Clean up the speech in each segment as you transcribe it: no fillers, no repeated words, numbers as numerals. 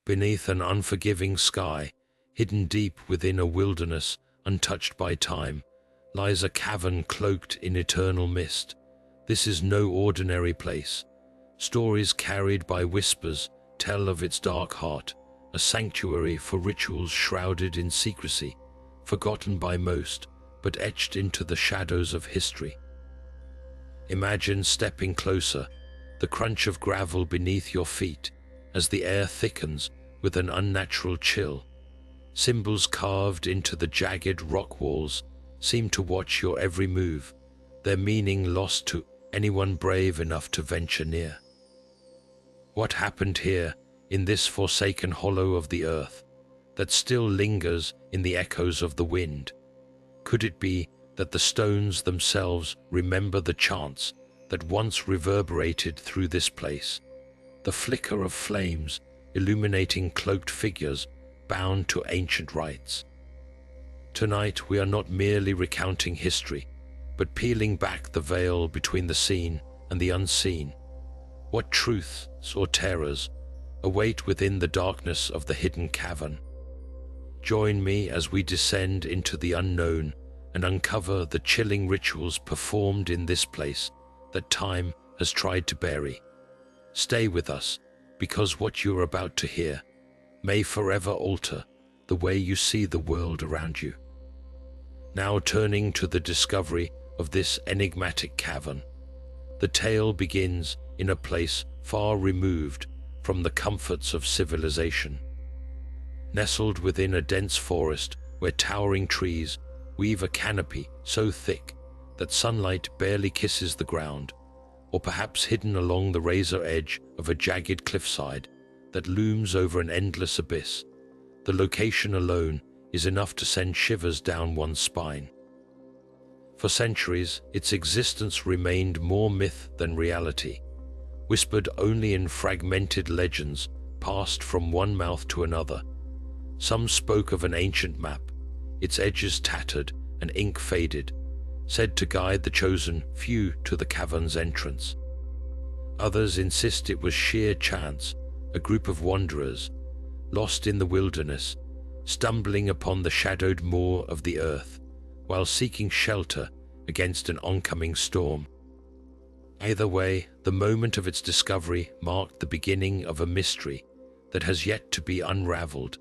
Beneath an unforgiving sky, hidden deep within a wilderness untouched by time, lies a cavern cloaked in eternal mist. This is no ordinary place. Stories carried by whispers tell of its dark heart, a sanctuary for rituals shrouded in secrecy, forgotten by most, but etched into the shadows of history. Imagine stepping closer, the crunch of gravel beneath your feet as the air thickens with an unnatural chill. Symbols carved into the jagged rock walls seem to watch your every move, their meaning lost to anyone brave enough to venture near. What happened here, in this forsaken hollow of the earth, that still lingers in the echoes of the wind? Could it be that the stones themselves remember the chants that once reverberated through this place? The flicker of flames illuminating cloaked figures bound to ancient rites. Tonight we are not merely recounting history, but peeling back the veil between the seen and the unseen. What truths or terrors await within the darkness of the hidden cavern? Join me as we descend into the unknown and uncover the chilling rituals performed in this place that time has tried to bury. Stay with us, because what you are about to hear may forever alter the way you see the world around you. Now turning to the discovery of this enigmatic cavern, the tale begins in a place far removed from the comforts of civilization. Nestled within a dense forest where towering trees weave a canopy so thick that sunlight barely kisses the ground, or perhaps hidden along the razor edge of a jagged cliffside that looms over an endless abyss, the location alone is enough to send shivers down one's spine. For centuries, its existence remained more myth than reality, whispered only in fragmented legends passed from one mouth to another. Some spoke of an ancient map, its edges tattered and ink faded, said to guide the chosen few to the cavern's entrance. Others insist it was sheer chance, a group of wanderers, lost in the wilderness, stumbling upon the shadowed moor of the earth, while seeking shelter against an oncoming storm. Either way, the moment of its discovery marked the beginning of a mystery that has yet to be unraveled.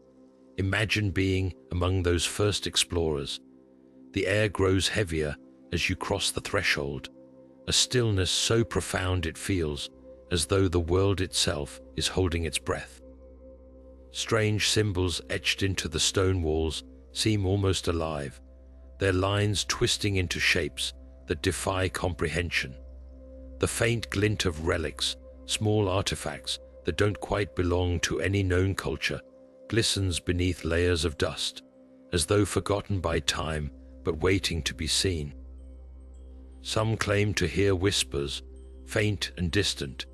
Imagine being among those first explorers. The air grows heavier as you cross the threshold, a stillness so profound it feels as though the world itself is holding its breath. Strange symbols etched into the stone walls seem almost alive, their lines twisting into shapes that defy comprehension. The faint glint of relics, small artifacts that don't quite belong to any known culture, glistens beneath layers of dust, as though forgotten by time but waiting to be seen. Some claim to hear whispers, faint and distant,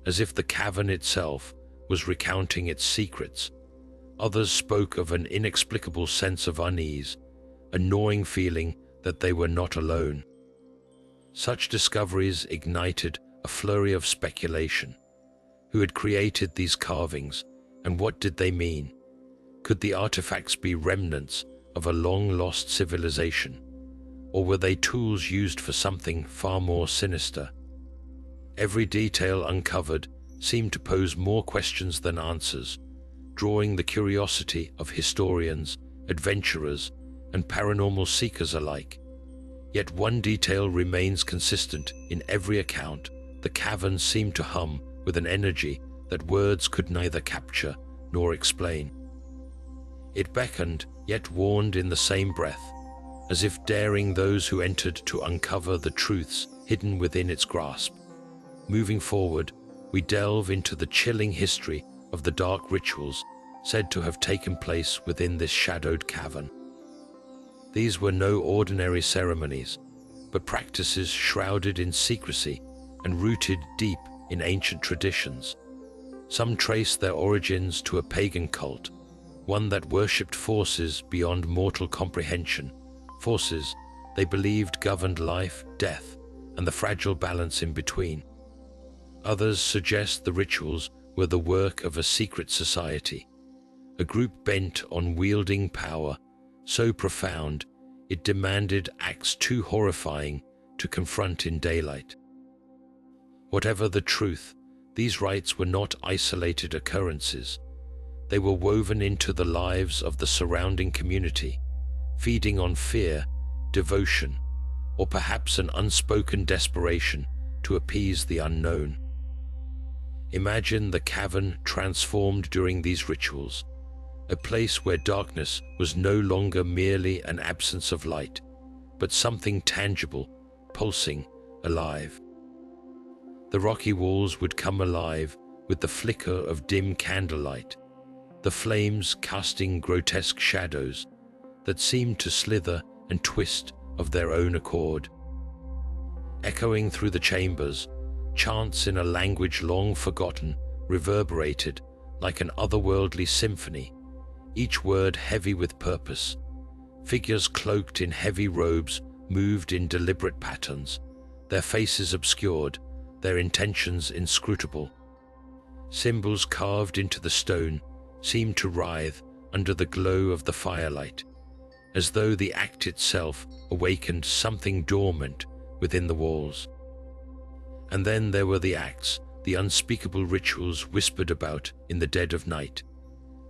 as if the cavern itself was recounting its secrets. Others spoke of an inexplicable sense of unease, a gnawing feeling that they were not alone. Such discoveries ignited a flurry of speculation. Who had created these carvings, and what did they mean? Could the artifacts be remnants of a long-lost civilization, or were they tools used for something far more sinister? Every detail uncovered seemed to pose more questions than answers, drawing the curiosity of historians, adventurers, and paranormal seekers alike. Yet one detail remains consistent in every account: the cavern seemed to hum with an energy that words could neither capture nor explain. It beckoned, yet warned in the same breath, as if daring those who entered to uncover the truths hidden within its grasp. Moving forward, we delve into the chilling history of the dark rituals said to have taken place within this shadowed cavern. These were no ordinary ceremonies, but practices shrouded in secrecy and rooted deep in ancient traditions. Some trace their origins to a pagan cult, one that worshipped forces beyond mortal comprehension, forces they believed governed life, death, and the fragile balance in between. Others suggest the rituals were the work of a secret society, a group bent on wielding power so profound it demanded acts too horrifying to confront in daylight. Whatever the truth, these rites were not isolated occurrences. They were woven into the lives of the surrounding community, feeding on fear, devotion, or perhaps an unspoken desperation to appease the unknown. Imagine the cavern transformed during these rituals, a place where darkness was no longer merely an absence of light, but something tangible, pulsing, alive. The rocky walls would come alive with the flicker of dim candlelight, the flames casting grotesque shadows that seemed to slither and twist of their own accord. Echoing through the chambers, chants in a language long forgotten reverberated like an otherworldly symphony, each word heavy with purpose. Figures cloaked in heavy robes moved in deliberate patterns, their faces obscured, their intentions inscrutable. Symbols carved into the stone seemed to writhe under the glow of the firelight, as though the act itself awakened something dormant within the walls. And then there were the acts, the unspeakable rituals whispered about in the dead of night.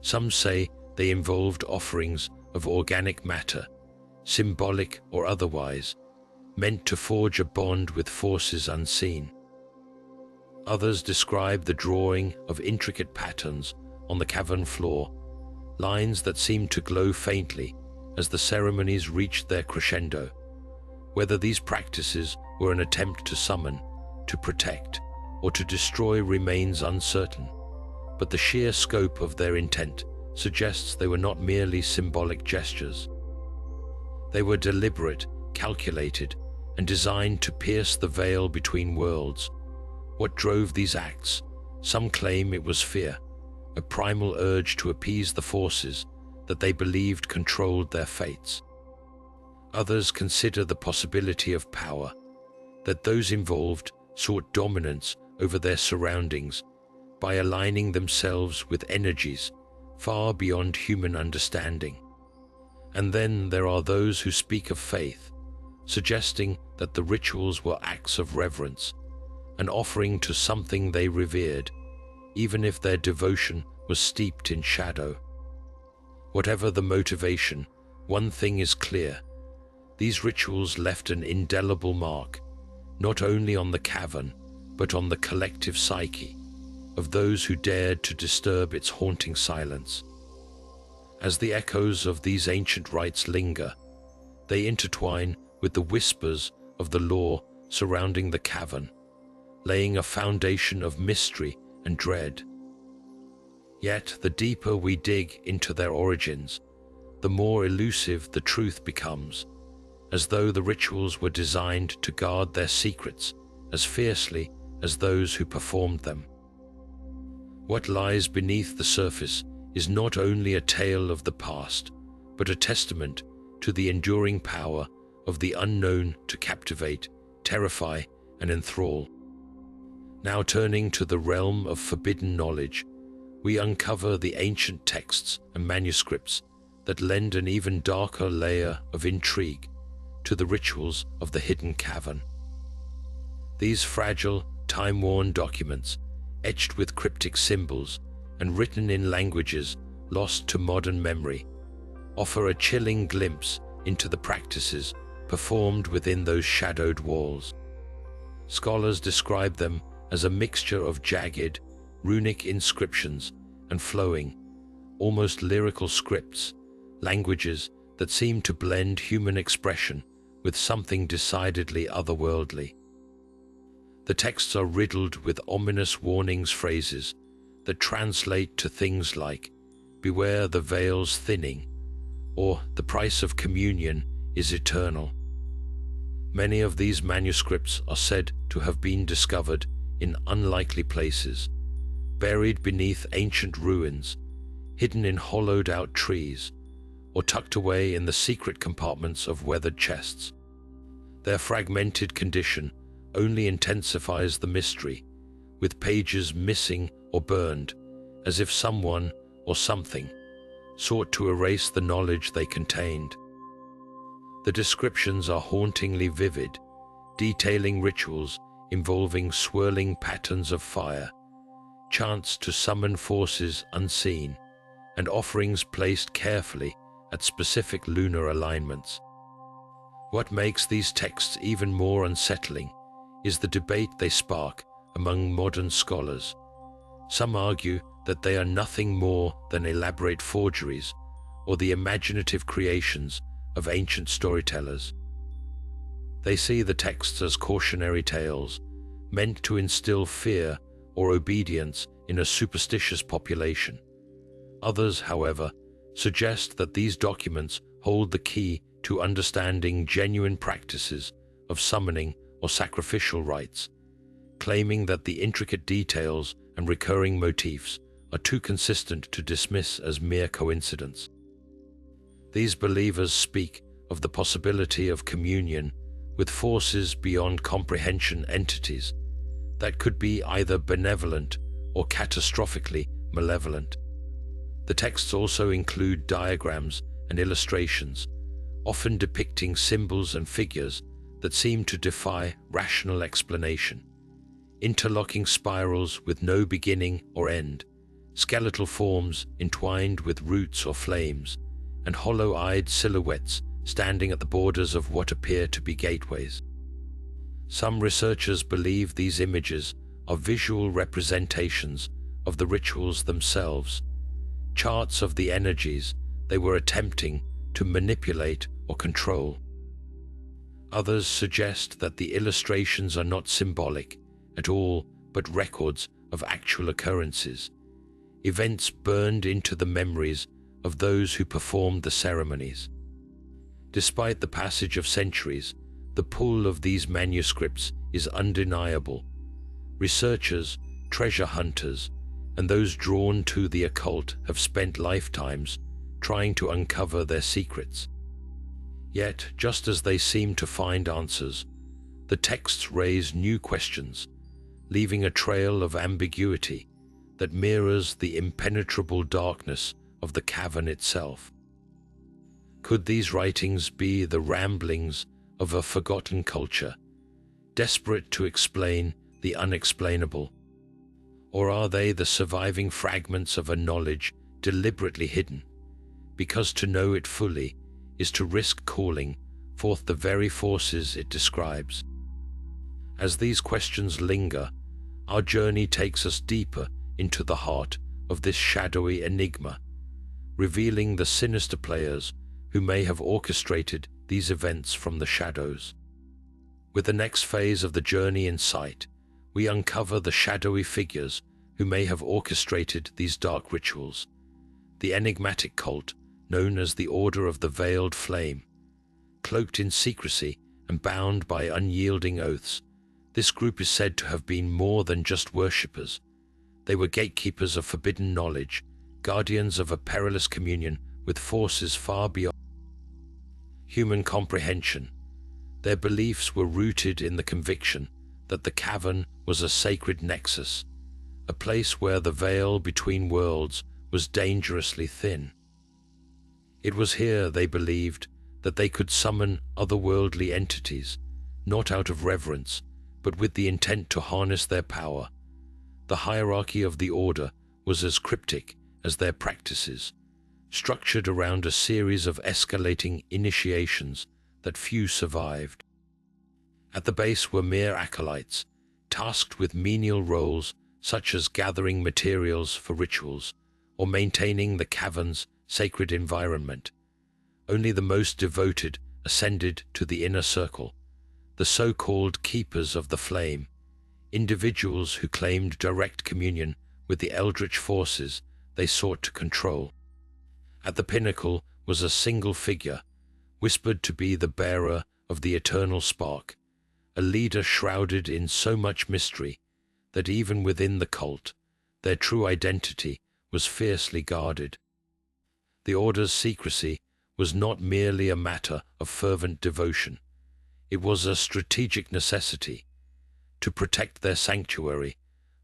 Some say they involved offerings of organic matter, symbolic or otherwise, meant to forge a bond with forces unseen. Others describe the drawing of intricate patterns on the cavern floor, lines that seemed to glow faintly as the ceremonies reached their crescendo. Whether these practices were an attempt to summon, to protect, or to destroy remains uncertain, but the sheer scope of their intent suggests they were not merely symbolic gestures. They were deliberate, calculated, and designed to pierce the veil between worlds. What drove these acts? Some claim it was fear, a primal urge to appease the forces that they believed controlled their fates. Others consider the possibility of power, that those involved sought dominance over their surroundings by aligning themselves with energies far beyond human understanding. And then there are those who speak of faith, suggesting that the rituals were acts of reverence, an offering to something they revered, even if their devotion was steeped in shadow. Whatever the motivation, one thing is clear: these rituals left an indelible mark, not only on the cavern, but on the collective psyche of those who dared to disturb its haunting silence. As the echoes of these ancient rites linger, they intertwine with the whispers of the lore surrounding the cavern, laying a foundation of mystery and dread. Yet the deeper we dig into their origins, the more elusive the truth becomes, as though the rituals were designed to guard their secrets as fiercely as those who performed them. What lies beneath the surface is not only a tale of the past, but a testament to the enduring power of the unknown to captivate, terrify, and enthrall. Now turning to the realm of forbidden knowledge, we uncover the ancient texts and manuscripts that lend an even darker layer of intrigue to the rituals of the Hidden Cavern. These fragile, time-worn documents, etched with cryptic symbols and written in languages lost to modern memory, offer a chilling glimpse into the practices performed within those shadowed walls. Scholars describe them as a mixture of jagged, runic inscriptions and flowing, almost lyrical scripts, languages that seem to blend human expression with something decidedly otherworldly. The texts are riddled with ominous warnings phrases that translate to things like, "Beware the veil's thinning," or "The price of communion is eternal." Many of these manuscripts are said to have been discovered in unlikely places, buried beneath ancient ruins, hidden in hollowed-out trees, or tucked away in the secret compartments of weathered chests. Their fragmented condition only intensifies the mystery, with pages missing or burned, as if someone or something sought to erase the knowledge they contained. The descriptions are hauntingly vivid, detailing rituals involving swirling patterns of fire, chants to summon forces unseen, and offerings placed carefully at specific lunar alignments. What makes these texts even more unsettling is the debate they spark among modern scholars. Some argue that they are nothing more than elaborate forgeries or the imaginative creations of ancient storytellers. They see the texts as cautionary tales, meant to instill fear or obedience in a superstitious population. Others, however, suggest that these documents hold the key to understanding genuine practices of summoning or sacrificial rites, claiming that the intricate details and recurring motifs are too consistent to dismiss as mere coincidence. These believers speak of the possibility of communion with forces beyond comprehension, entities that could be either benevolent or catastrophically malevolent. The texts also include diagrams and illustrations, often depicting symbols and figures that seem to defy rational explanation. Interlocking spirals with no beginning or end, skeletal forms entwined with roots or flames, and hollow-eyed silhouettes standing at the borders of what appear to be gateways. Some researchers believe these images are visual representations of the rituals themselves, charts of the energies they were attempting to manipulate or control. Others suggest that the illustrations are not symbolic at all, but records of actual occurrences, events burned into the memories of those who performed the ceremonies. Despite the passage of centuries, the pull of these manuscripts is undeniable. Researchers, treasure hunters, and those drawn to the occult have spent lifetimes trying to uncover their secrets. Yet, just as they seem to find answers, the texts raise new questions, leaving a trail of ambiguity that mirrors the impenetrable darkness of the cavern itself. Could these writings be the ramblings of a forgotten culture, desperate to explain the unexplainable? Or are they the surviving fragments of a knowledge deliberately hidden, because to know it fully is to risk calling forth the very forces it describes? As these questions linger, our journey takes us deeper into the heart of this shadowy enigma, revealing the sinister players who may have orchestrated these events from the shadows. With the next phase of the journey in sight, we uncover the shadowy figures who may have orchestrated these dark rituals. The enigmatic cult, known as the Order of the Veiled Flame. Cloaked in secrecy and bound by unyielding oaths, this group is said to have been more than just worshippers. They were gatekeepers of forbidden knowledge, guardians of a perilous communion with forces far beyond human comprehension. Their beliefs were rooted in the conviction that the cavern was a sacred nexus, a place where the veil between worlds was dangerously thin. It was here, they believed, that they could summon otherworldly entities, not out of reverence, but with the intent to harness their power. The hierarchy of the order was as cryptic as their practices, structured around a series of escalating initiations that few survived. At the base were mere acolytes, tasked with menial roles such as gathering materials for rituals or maintaining the cavern's sacred environment. Only the most devoted ascended to the inner circle, the so-called keepers of the flame, individuals who claimed direct communion with the eldritch forces they sought to control. At the pinnacle was a single figure, whispered to be the bearer of the eternal spark, a leader shrouded in so much mystery that even within the cult, their true identity was fiercely guarded. The Order's secrecy was not merely a matter of fervent devotion. It was a strategic necessity. To protect their sanctuary,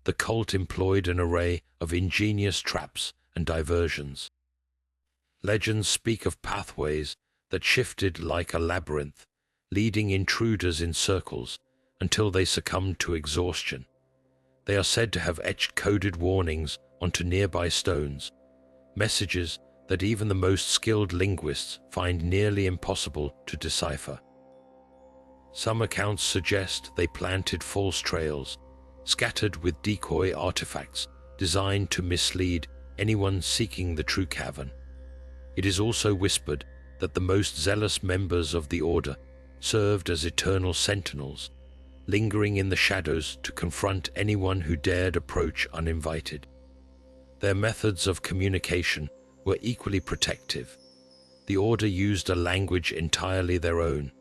the cult employed an array of ingenious traps and diversions. Legends speak of pathways that shifted like a labyrinth, leading intruders in circles until they succumbed to exhaustion. They are said to have etched coded warnings onto nearby stones, messages that even the most skilled linguists find nearly impossible to decipher. Some accounts suggest they planted false trails, scattered with decoy artifacts designed to mislead anyone seeking the true cavern. It is also whispered that the most zealous members of the Order served as eternal sentinels, lingering in the shadows to confront anyone who dared approach uninvited. Their methods of communication were equally protective. The Order used a language entirely their own,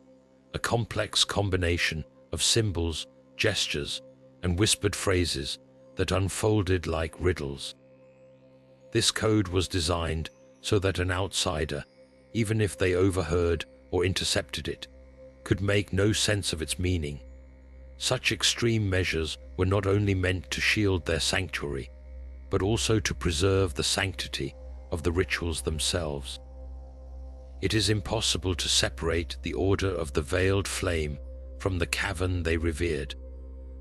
a complex combination of symbols, gestures, and whispered phrases that unfolded like riddles. This code was designed so that an outsider, even if they overheard or intercepted it, could make no sense of its meaning. Such extreme measures were not only meant to shield their sanctuary, but also to preserve the sanctity of the rituals themselves. It is impossible to separate the Order of the Veiled Flame from the cavern they revered.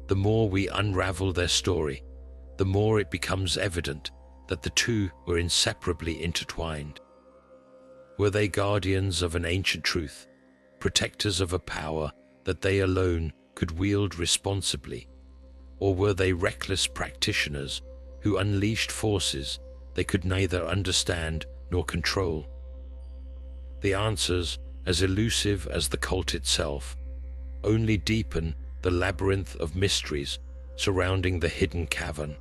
The more we unravel their story, the more it becomes evident that the two were inseparably intertwined. Were they guardians of an ancient truth, protectors of a power that they alone could wield responsibly, or were they reckless practitioners who unleashed forces they could neither understand nor control? The answers, as elusive as the cult itself, only deepen the labyrinth of mysteries surrounding the Hidden Cavern.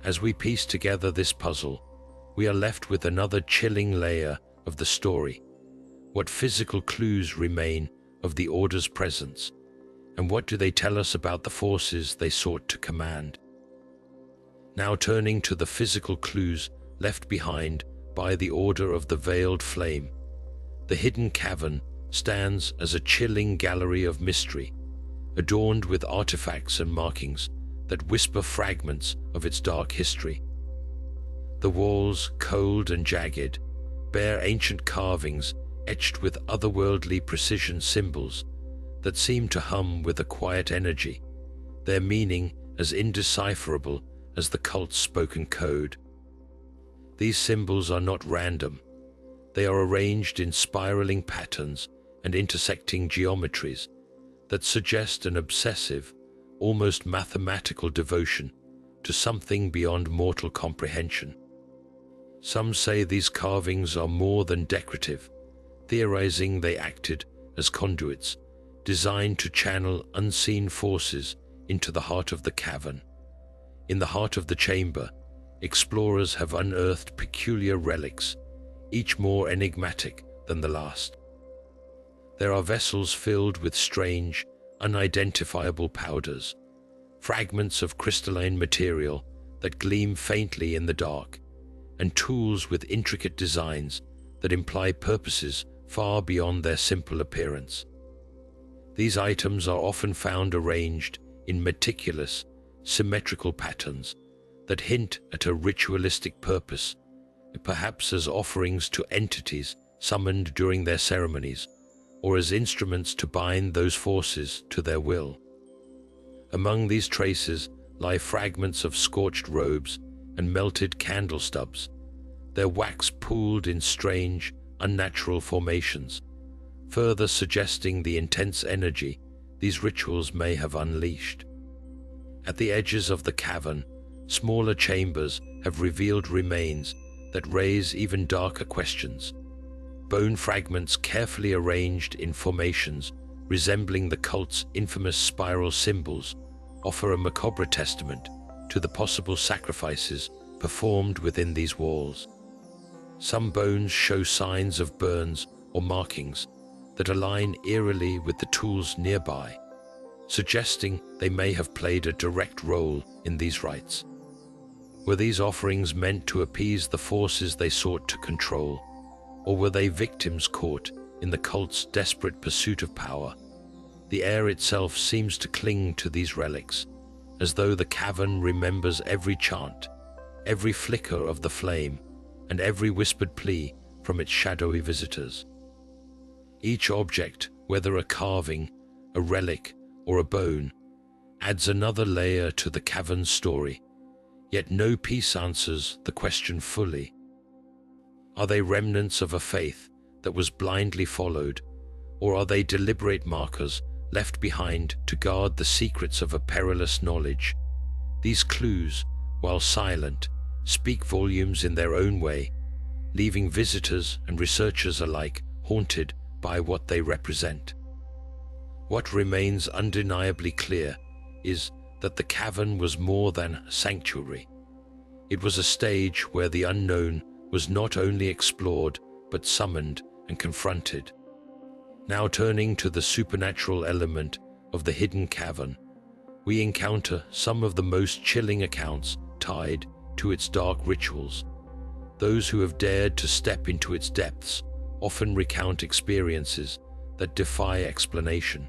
As we piece together this puzzle, we are left with another chilling layer of the story. What physical clues remain of the Order's presence, and what do they tell us about the forces they sought to command? Now turning to the physical clues left behind by the Order of the Veiled Flame, the Hidden Cavern stands as a chilling gallery of mystery, adorned with artifacts and markings that whisper fragments of its dark history. The walls, cold and jagged, bear ancient carvings etched with otherworldly precision, symbols that seem to hum with a quiet energy, their meaning as indecipherable as the cult's spoken code. These symbols are not random. They are arranged in spiraling patterns and intersecting geometries that suggest an obsessive, almost mathematical devotion to something beyond mortal comprehension. Some say these carvings are more than decorative, theorizing they acted as conduits, designed to channel unseen forces into the heart of the cavern. In the heart of the chamber, explorers have unearthed peculiar relics, each more enigmatic than the last. There are vessels filled with strange, unidentifiable powders, fragments of crystalline material that gleam faintly in the dark, and tools with intricate designs that imply purposes far beyond their simple appearance. These items are often found arranged in meticulous, symmetrical patterns that hint at a ritualistic purpose, perhaps as offerings to entities summoned during their ceremonies, or as instruments to bind those forces to their will. Among these traces lie fragments of scorched robes and melted candle stubs, their wax pooled in strange, unnatural formations, further suggesting the intense energy these rituals may have unleashed. At the edges of the cavern, smaller chambers have revealed remains that raise even darker questions. Bone fragments carefully arranged in formations resembling the cult's infamous spiral symbols offer a macabre testament to the possible sacrifices performed within these walls. Some bones show signs of burns or markings that align eerily with the tools nearby, suggesting they may have played a direct role in these rites. Were these offerings meant to appease the forces they sought to control, or were they victims caught in the cult's desperate pursuit of power? The air itself seems to cling to these relics, as though the cavern remembers every chant, every flicker of the flame, and every whispered plea from its shadowy visitors. Each object, whether a carving, a relic, or a bone, adds another layer to the cavern's story, yet no piece answers the question fully. Are they remnants of a faith that was blindly followed, or are they deliberate markers left behind to guard the secrets of a perilous knowledge? These clues, while silent, speak volumes in their own way, leaving visitors and researchers alike haunted by what they represent. What remains undeniably clear is that the cavern was more than a sanctuary. It was a stage where the unknown was not only explored, but summoned and confronted. Now turning to the supernatural element of the Hidden Cavern, we encounter some of the most chilling accounts tied to its dark rituals. Those who have dared to step into its depths often recount experiences that defy explanation.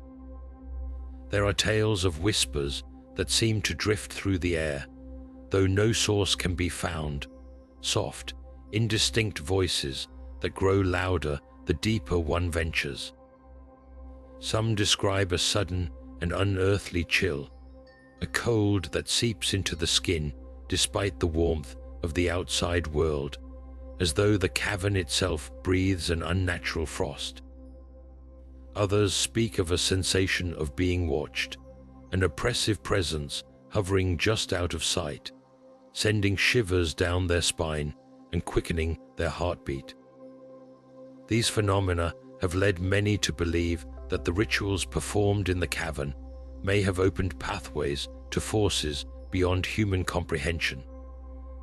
There are tales of whispers that seem to drift through the air, though no source can be found, soft, indistinct voices that grow louder the deeper one ventures. Some describe a sudden and unearthly chill, a cold that seeps into the skin despite the warmth of the outside world, as though the cavern itself breathes an unnatural frost. Others speak of a sensation of being watched, an oppressive presence hovering just out of sight, sending shivers down their spine and quickening their heartbeat. These phenomena have led many to believe that the rituals performed in the cavern may have opened pathways to forces beyond human comprehension.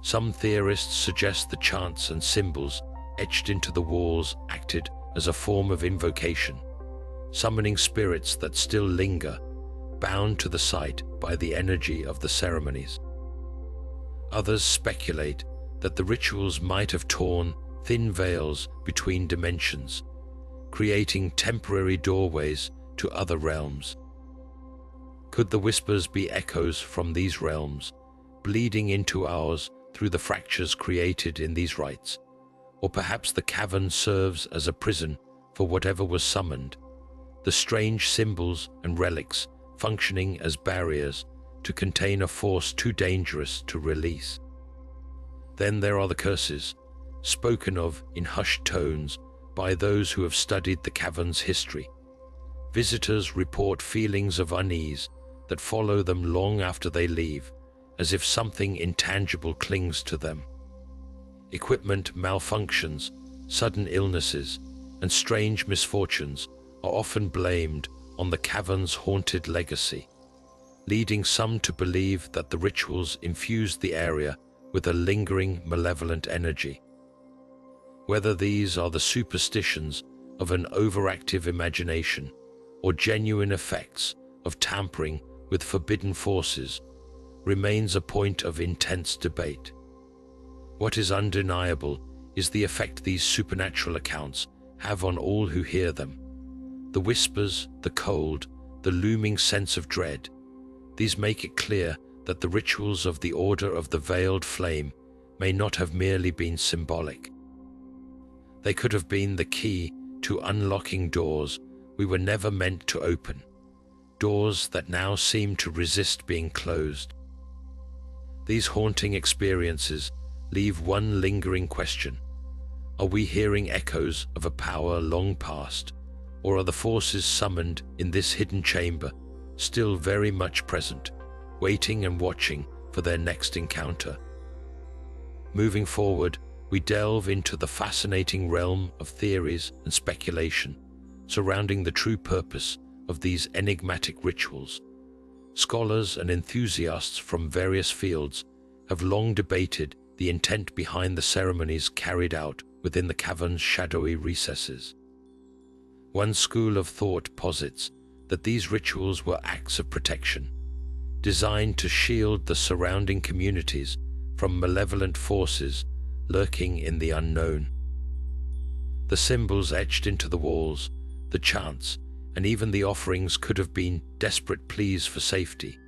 Some theorists suggest the chants and symbols etched into the walls acted as a form of invocation, summoning spirits that still linger, bound to the site by the energy of the ceremonies. Others speculate that the rituals might have torn thin veils between dimensions, creating temporary doorways to other realms. Could the whispers be echoes from these realms, bleeding into ours through the fractures created in these rites? Or perhaps the cavern serves as a prison for whatever was summoned, the strange symbols and relics functioning as barriers to contain a force too dangerous to release. Then there are the curses, spoken of in hushed tones by those who have studied the cavern's history. Visitors report feelings of unease that follow them long after they leave, as if something intangible clings to them. Equipment malfunctions, sudden illnesses, and strange misfortunes are often blamed on the cavern's haunted legacy, leading some to believe that the rituals infused the area with a lingering malevolent energy. Whether these are the superstitions of an overactive imagination or genuine effects of tampering with forbidden forces remains a point of intense debate. What is undeniable is the effect these supernatural accounts have on all who hear them. The whispers, the cold, the looming sense of dread, these make it clear that the rituals of the Order of the Veiled Flame may not have merely been symbolic. They could have been the key to unlocking doors we were never meant to open, doors that now seem to resist being closed. These haunting experiences leave one lingering question. Are we hearing echoes of a power long past, or are the forces summoned in this hidden chamber still very much present, waiting and watching for their next encounter? Moving forward, we delve into the fascinating realm of theories and speculation surrounding the true purpose of these enigmatic rituals. Scholars and enthusiasts from various fields have long debated the intent behind the ceremonies carried out within the cavern's shadowy recesses. One school of thought posits that these rituals were acts of protection, designed to shield the surrounding communities from malevolent forces lurking in the unknown. The symbols etched into the walls, the chants, and even the offerings could have been desperate pleas for safety,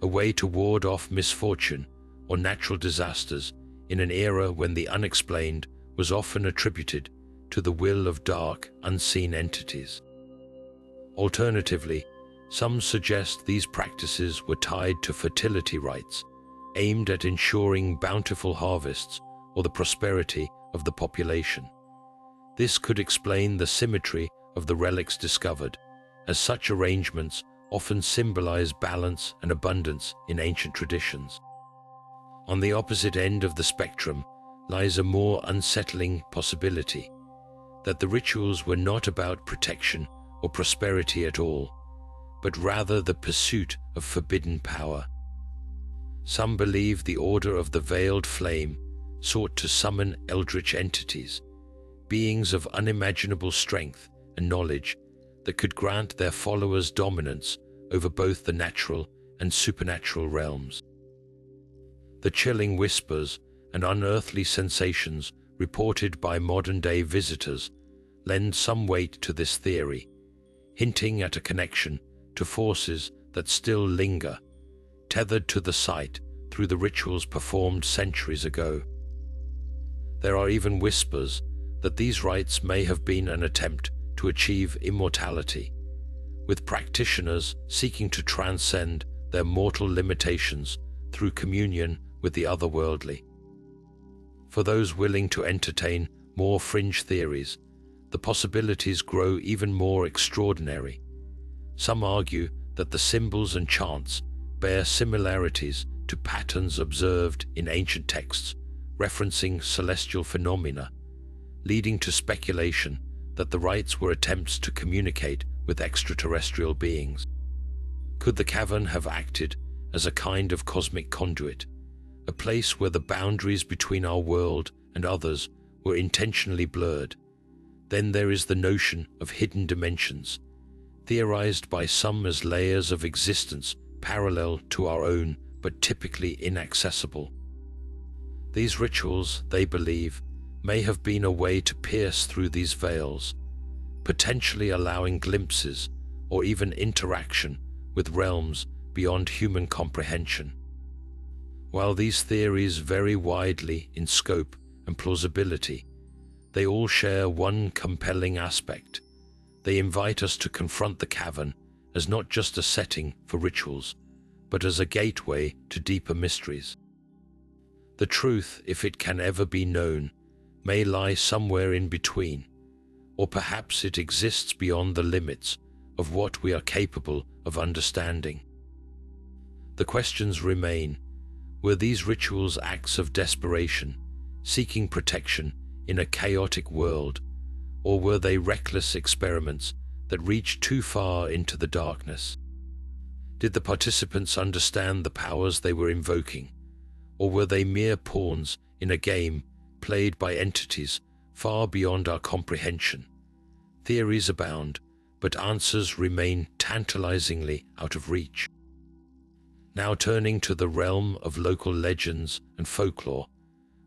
a way to ward off misfortune or natural disasters in an era when the unexplained was often attributed to the will of dark, unseen entities. Alternatively, some suggest these practices were tied to fertility rites, aimed at ensuring bountiful harvests or the prosperity of the population. This could explain the symmetry of the relics discovered, as such arrangements often symbolize balance and abundance in ancient traditions. On the opposite end of the spectrum lies a more unsettling possibility, that the rituals were not about protection or prosperity at all, but rather the pursuit of forbidden power. Some believe the Order of the Veiled Flame sought to summon eldritch entities, beings of unimaginable strength and knowledge that could grant their followers dominance over both the natural and supernatural realms. The chilling whispers and unearthly sensations reported by modern-day visitors lend some weight to this theory, hinting at a connection to forces that still linger, tethered to the site through the rituals performed centuries ago. There are even whispers that these rites may have been an attempt to achieve immortality, with practitioners seeking to transcend their mortal limitations through communion with the otherworldly. For those willing to entertain more fringe theories, the possibilities grow even more extraordinary. Some argue that the symbols and chants bear similarities to patterns observed in ancient texts referencing celestial phenomena, leading to speculation that the rites were attempts to communicate with extraterrestrial beings. Could the cavern have acted as a kind of cosmic conduit, a place where the boundaries between our world and others were intentionally blurred? Then there is the notion of hidden dimensions, theorized by some as layers of existence parallel to our own but typically inaccessible. These rituals, they believe, may have been a way to pierce through these veils, potentially allowing glimpses or even interaction with realms beyond human comprehension. While these theories vary widely in scope and plausibility, they all share one compelling aspect. They invite us to confront the cavern as not just a setting for rituals, but as a gateway to deeper mysteries. The truth, if it can ever be known, may lie somewhere in between, or perhaps it exists beyond the limits of what we are capable of understanding. The questions remain: were these rituals acts of desperation, seeking protection in a chaotic world, or were they reckless experiments that reached too far into the darkness? Did the participants understand the powers they were invoking, or were they mere pawns in a game played by entities far beyond our comprehension? Theories abound, but answers remain tantalizingly out of reach. Now turning to the realm of local legends and folklore,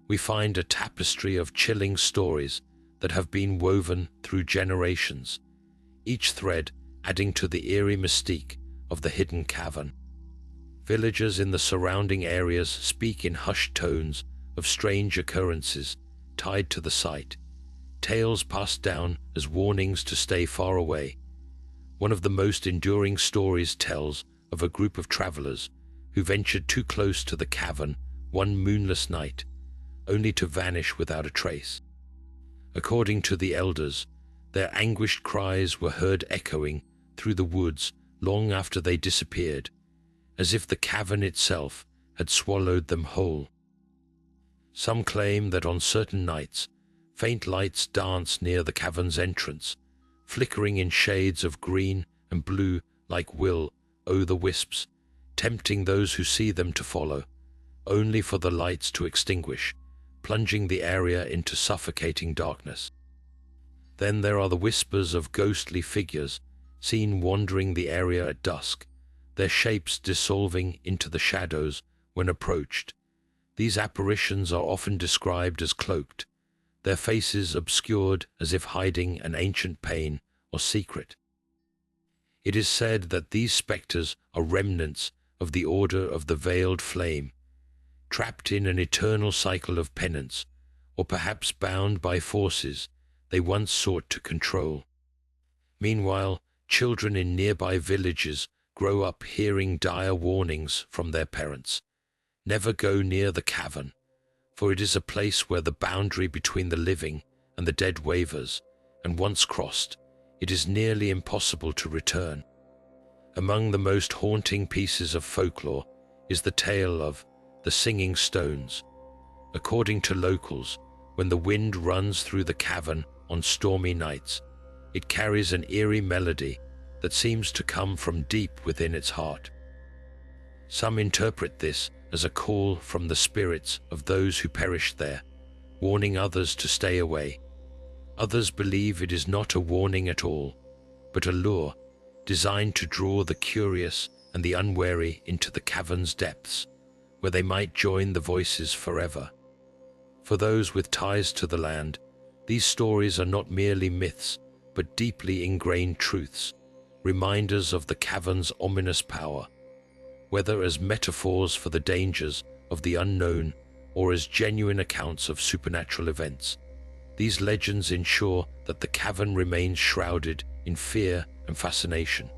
we find a tapestry of chilling stories that have been woven through generations, each thread adding to the eerie mystique of the Hidden Cavern. Villagers in the surrounding areas speak in hushed tones of strange occurrences tied to the site, tales passed down as warnings to stay far away. One of the most enduring stories tells of a group of travelers who ventured too close to the cavern one moonless night, only to vanish without a trace. According to the elders, their anguished cries were heard echoing through the woods long after they disappeared, as if the cavern itself had swallowed them whole. Some claim that on certain nights, faint lights dance near the cavern's entrance, flickering in shades of green and blue like will-o'-the-wisps, tempting those who see them to follow, only for the lights to extinguish, plunging the area into suffocating darkness. Then there are the whispers of ghostly figures seen wandering the area at dusk, their shapes dissolving into the shadows when approached. These apparitions are often described as cloaked, their faces obscured as if hiding an ancient pain or secret. It is said that these specters are remnants of the Order of the Veiled Flame, trapped in an eternal cycle of penance, or perhaps bound by forces they once sought to control. Meanwhile, children in nearby villages grow up hearing dire warnings from their parents. Never go near the cavern, for it is a place where the boundary between the living and the dead wavers, and once crossed, it is nearly impossible to return. Among the most haunting pieces of folklore is the tale of the singing stones. According to locals, when the wind runs through the cavern on stormy nights, it carries an eerie melody that seems to come from deep within its heart. Some interpret this as a call from the spirits of those who perished there, warning others to stay away. Others believe it is not a warning at all, but a lure designed to draw the curious and the unwary into the cavern's depths, where they might join the voices forever. For those with ties to the land, these stories are not merely myths, but deeply ingrained truths, reminders of the cavern's ominous power. Whether as metaphors for the dangers of the unknown or as genuine accounts of supernatural events, these legends ensure that the cavern remains shrouded in fear and fascination,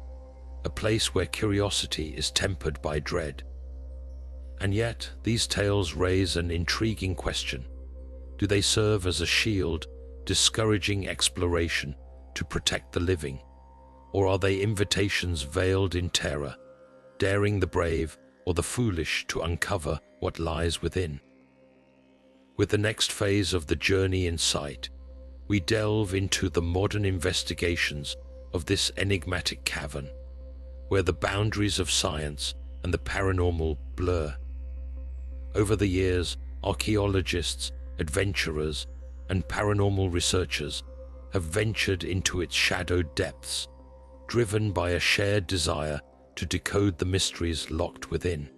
a place where curiosity is tempered by dread. And yet, these tales raise an intriguing question. Do they serve as a shield, discouraging exploration to protect the living? Or are they invitations veiled in terror, daring the brave or the foolish to uncover what lies within? With the next phase of the journey in sight, we delve into the modern investigations of this enigmatic cavern, where the boundaries of science and the paranormal blur. Over the years, archaeologists, adventurers, and paranormal researchers have ventured into its shadowed depths, driven by a shared desire to decode the mysteries locked within.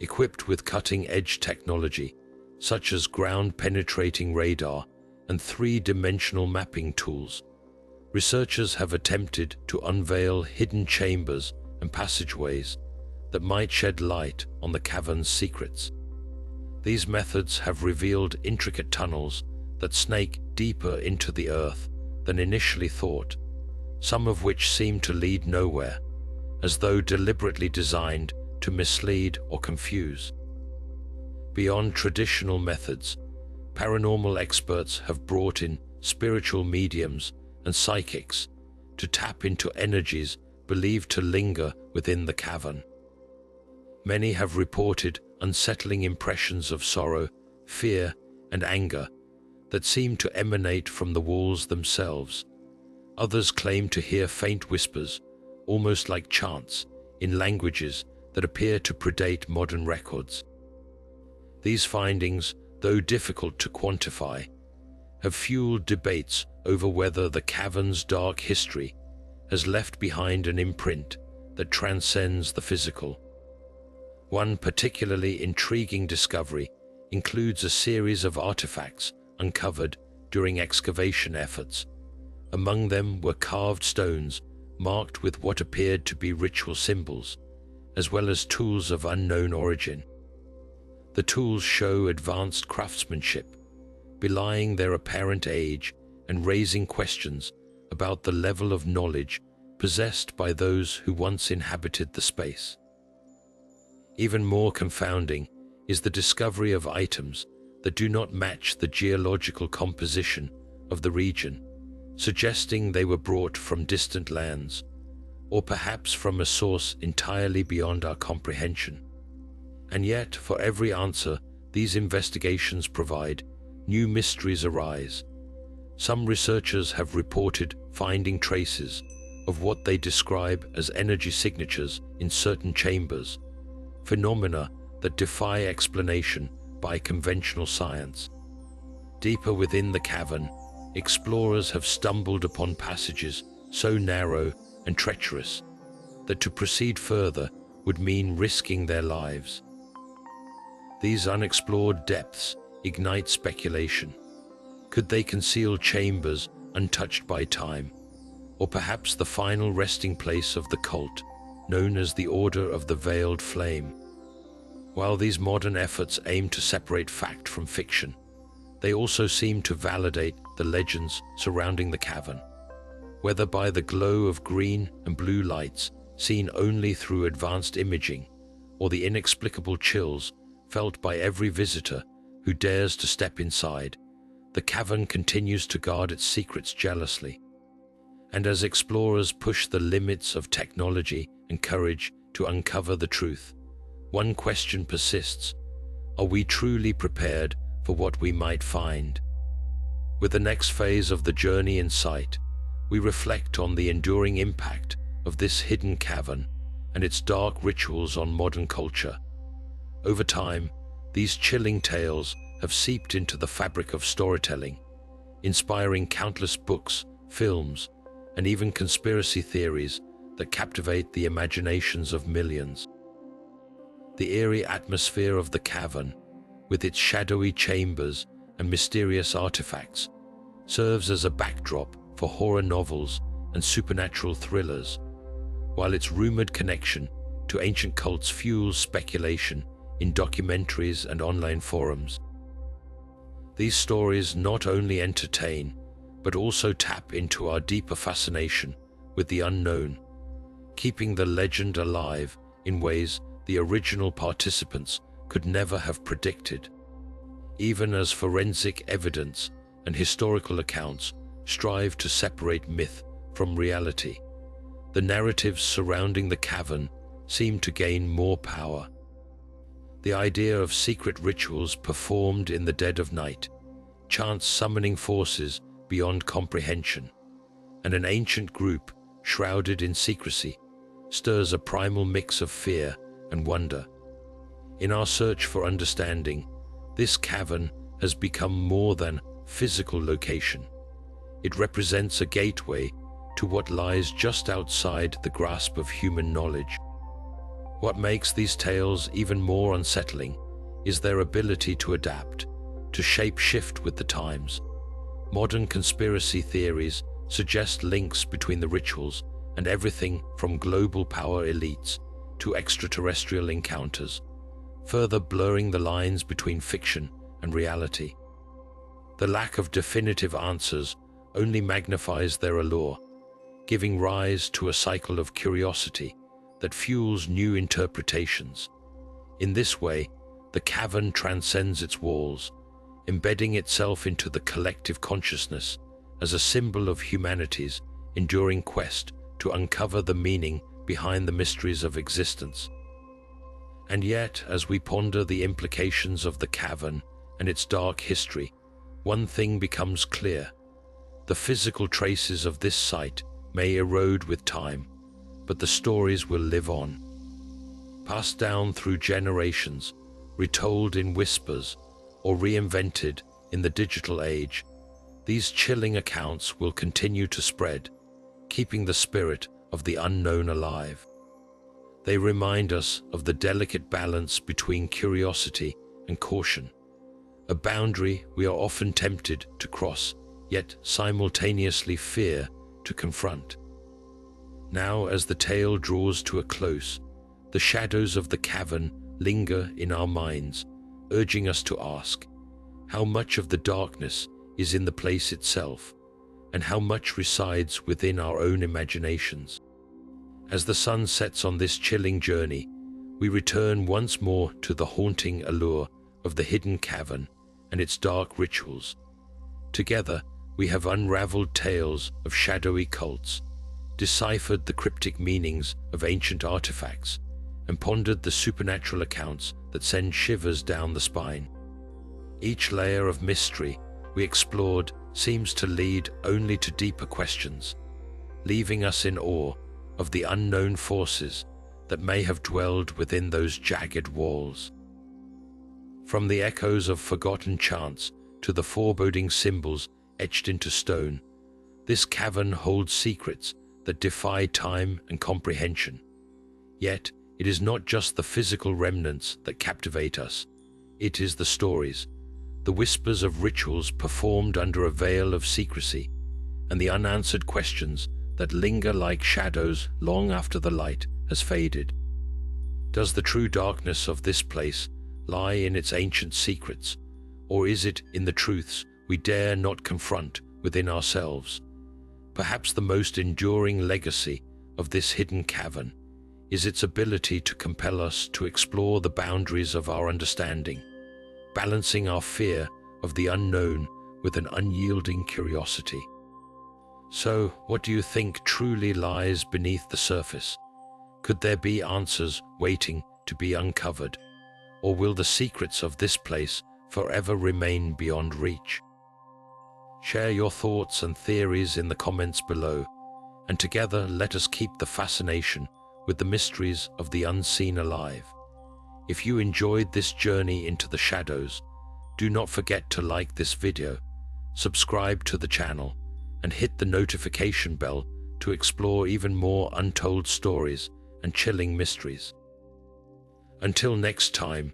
Equipped with cutting-edge technology, such as ground-penetrating radar and three-dimensional mapping tools, researchers have attempted to unveil hidden chambers and passageways that might shed light on the cavern's secrets. These methods have revealed intricate tunnels that snake deeper into the earth than initially thought, some of which seem to lead nowhere, as though deliberately designed to mislead or confuse. Beyond traditional methods, paranormal experts have brought in spiritual mediums and psychics to tap into energies believed to linger within the cavern. Many have reported unsettling impressions of sorrow, fear, and anger that seem to emanate from the walls themselves. Others claim to hear faint whispers, almost like chants, in languages that appear to predate modern records. These findings, though difficult to quantify, have fueled debates over whether the cavern's dark history has left behind an imprint that transcends the physical. One particularly intriguing discovery includes a series of artifacts uncovered during excavation efforts. Among them were carved stones marked with what appeared to be ritual symbols, as well as tools of unknown origin. The tools show advanced craftsmanship, belying their apparent age and raising questions about the level of knowledge possessed by those who once inhabited the space. Even more confounding is the discovery of items that do not match the geological composition of the region, suggesting they were brought from distant lands, or perhaps from a source entirely beyond our comprehension. And yet, for every answer these investigations provide, new mysteries arise. Some researchers have reported finding traces of what they describe as energy signatures in certain chambers, phenomena that defy explanation by conventional science. Deeper within the cavern, explorers have stumbled upon passages so narrow and treacherous that to proceed further would mean risking their lives. These unexplored depths ignite speculation. Could they conceal chambers untouched by time, or perhaps the final resting place of the cult, known as the Order of the Veiled Flame? While these modern efforts aim to separate fact from fiction, they also seem to validate the legends surrounding the cavern. Whether by the glow of green and blue lights seen only through advanced imaging, or the inexplicable chills felt by every visitor who dares to step inside, the cavern continues to guard its secrets jealously. And as explorers push the limits of technology and courage to uncover the truth, one question persists: are we truly prepared for what we might find? With the next phase of the journey in sight, we reflect on the enduring impact of this hidden cavern and its dark rituals on modern culture. Over time, these chilling tales have seeped into the fabric of storytelling, inspiring countless books, films, and even conspiracy theories that captivate the imaginations of millions. The eerie atmosphere of the cavern, with its shadowy chambers and mysterious artifacts, serves as a backdrop for horror novels and supernatural thrillers, while its rumored connection to ancient cults fuels speculation in documentaries and online forums. These stories not only entertain, but also tap into our deeper fascination with the unknown, keeping the legend alive in ways the original participants could never have predicted. Even as forensic evidence and historical accounts strive to separate myth from reality, the narratives surrounding the cavern seem to gain more power. The idea of secret rituals performed in the dead of night, chance summoning forces beyond comprehension, and an ancient group shrouded in secrecy stirs a primal mix of fear and wonder. In our search for understanding, this cavern has become more than physical location. It represents a gateway to what lies just outside the grasp of human knowledge. What makes these tales even more unsettling is their ability to adapt, to shape-shift with the times. Modern conspiracy theories suggest links between the rituals and everything from global power elites to extraterrestrial encounters, further blurring the lines between fiction and reality. The lack of definitive answers only magnifies their allure, giving rise to a cycle of curiosity that fuels new interpretations. In this way, the cavern transcends its walls, embedding itself into the collective consciousness as a symbol of humanity's enduring quest to uncover the meaning behind the mysteries of existence. And yet, as we ponder the implications of the cavern and its dark history, one thing becomes clear: the physical traces of this site may erode with time, but the stories will live on. Passed down through generations, retold in whispers, or reinvented in the digital age, these chilling accounts will continue to spread, keeping the spirit of the unknown alive. They remind us of the delicate balance between curiosity and caution, a boundary we are often tempted to cross, yet simultaneously fear to confront. Now, as the tale draws to a close, the shadows of the cavern linger in our minds, urging us to ask, how much of the darkness is in the place itself, and how much resides within our own imaginations? As the sun sets on this chilling journey, we return once more to the haunting allure of the hidden cavern and its dark rituals. Together, we have unraveled tales of shadowy cults, deciphered the cryptic meanings of ancient artifacts, and pondered the supernatural accounts that send shivers down the spine. Each layer of mystery we explored seems to lead only to deeper questions, leaving us in awe of the unknown forces that may have dwelled within those jagged walls. From the echoes of forgotten chants to the foreboding symbols etched into stone, this cavern holds secrets that defy time and comprehension. Yet, it is not just the physical remnants that captivate us. It is the stories, the whispers of rituals performed under a veil of secrecy, and the unanswered questions that linger like shadows long after the light has faded. Does the true darkness of this place lie in its ancient secrets, or is it in the truths we dare not confront within ourselves? Perhaps the most enduring legacy of this hidden cavern is its ability to compel us to explore the boundaries of our understanding, balancing our fear of the unknown with an unyielding curiosity. So, what do you think truly lies beneath the surface? Could there be answers waiting to be uncovered, or will the secrets of this place forever remain beyond reach? Share your thoughts and theories in the comments below, and together let us keep the fascination with the mysteries of the unseen alive. If you enjoyed this journey into the shadows, do not forget to like this video, subscribe to the channel, and hit the notification bell to explore even more untold stories and chilling mysteries. Until next time,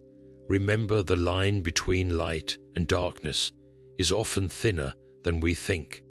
remember the line between light and darkness is often thinner than we think.